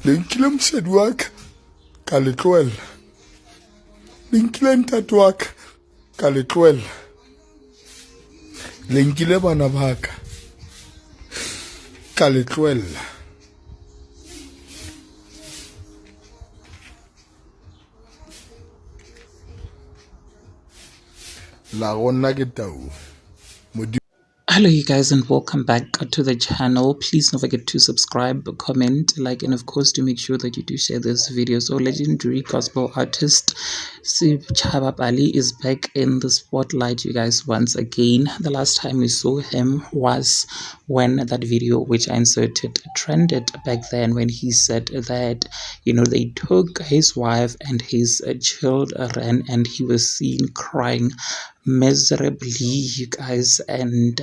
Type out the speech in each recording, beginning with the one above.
le nkile mosadi wa ka ka le tlohella, le nkile ntate wa ka le tlohella, le nkile bana ba ka le tlohella. La gonna ke tau. Hello you guys and welcome back to the channel. Please don't forget to subscribe, comment, like, and of course to make sure that you do share this video. So legendary gospel artist Sitjhaba Bali is back in the spotlight, you guys, once again. The last time we saw him was when that video which I inserted trended back then, when he said that, you know, they took his wife and his children and he was seen crying miserably, you guys. And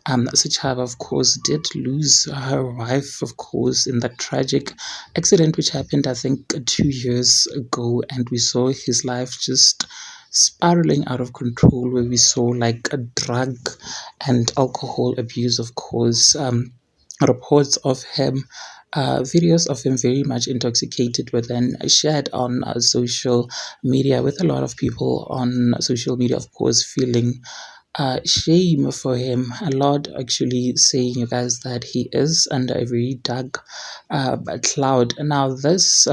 Sitjhaba, of course, did lose her wife, of course, in that tragic accident which happened, I think, 2 years ago. And we saw his life just spiraling out of control, where we saw like a drug and alcohol abuse, of course. Reports of him, videos of him very much intoxicated were then shared on social media, with a lot of people on social media, of course, feeling shame for him. A lot actually saying, you guys, that he is under a very dark cloud. Now, this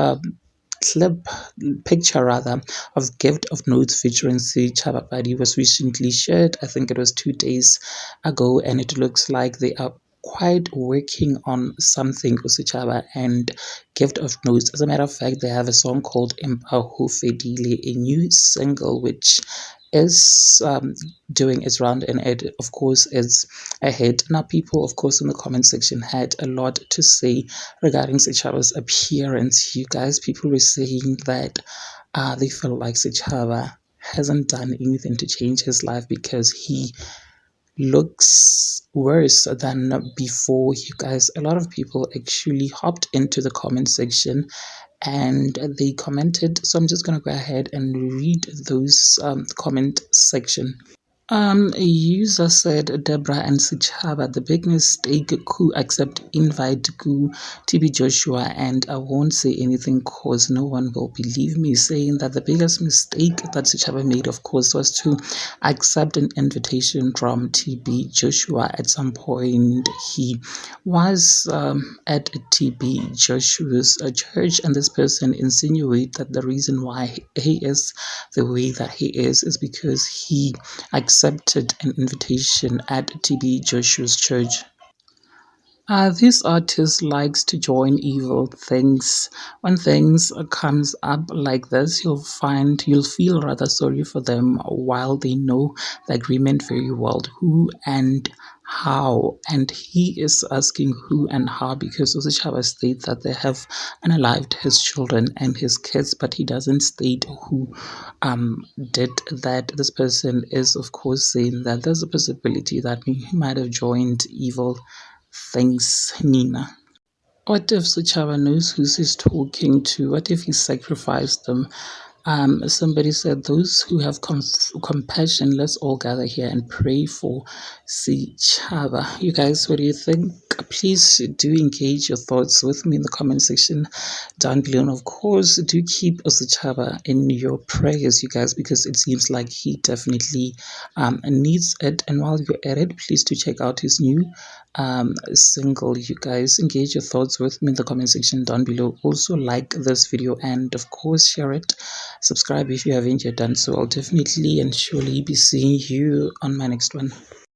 picture rather of Gift of Notes featuring Sitjhaba Bali was recently shared. I think it was 2 days ago, and it looks like they are quite working on something, Sitjhaba and Gift of Notes. As a matter of fact, they have a song called Empa Ho Fedile, a new single which is doing its round, and it, of course, is a hit. Now, people, of course, in the comment section had a lot to say regarding Sitjhaba's appearance. You guys, people were saying that they feel like Sitjhaba hasn't done anything to change his life because he looks worse than before. You guys, a lot of people actually hopped into the comment section and they commented, so I'm just gonna go ahead and read those comment section. A user said, Deborah and Sitjhaba, the big mistake, who accept invite to TB Joshua, and I won't say anything cause no one will believe me, saying that the biggest mistake that Sitjhaba made, of course, was to accept an invitation from TB Joshua. At some point, he was at TB Joshua's church, and this person insinuated that the reason why he is the way that he is because he accepted an invitation at TB Joshua's church. This artist likes to join evil things. When things comes up like this, you'll feel rather sorry for them, while they know the agreement very well, who and how. And he is asking who and how because Sitjhaba states that they have unalived his children and his kids, but he doesn't state who did that. This person is, of course, saying that there's a possibility that he might have joined evil things. Nina, what if Sitjhaba knows who he's talking to? What if he sacrificed them? Somebody said, those who have compassion, let's all gather here and pray for Sitjhaba. You guys, what do you think? Please do engage your thoughts with me in the comment section down below. And of course, do keep Sitjhaba in your prayers, you guys, because it seems like he definitely needs it. And while you're at it, please do check out his new single. You guys, engage your thoughts with me in the comment section down below. Also, like this video and of course share it. Subscribe if you haven't yet done so. I'll definitely and surely be seeing you on my next one.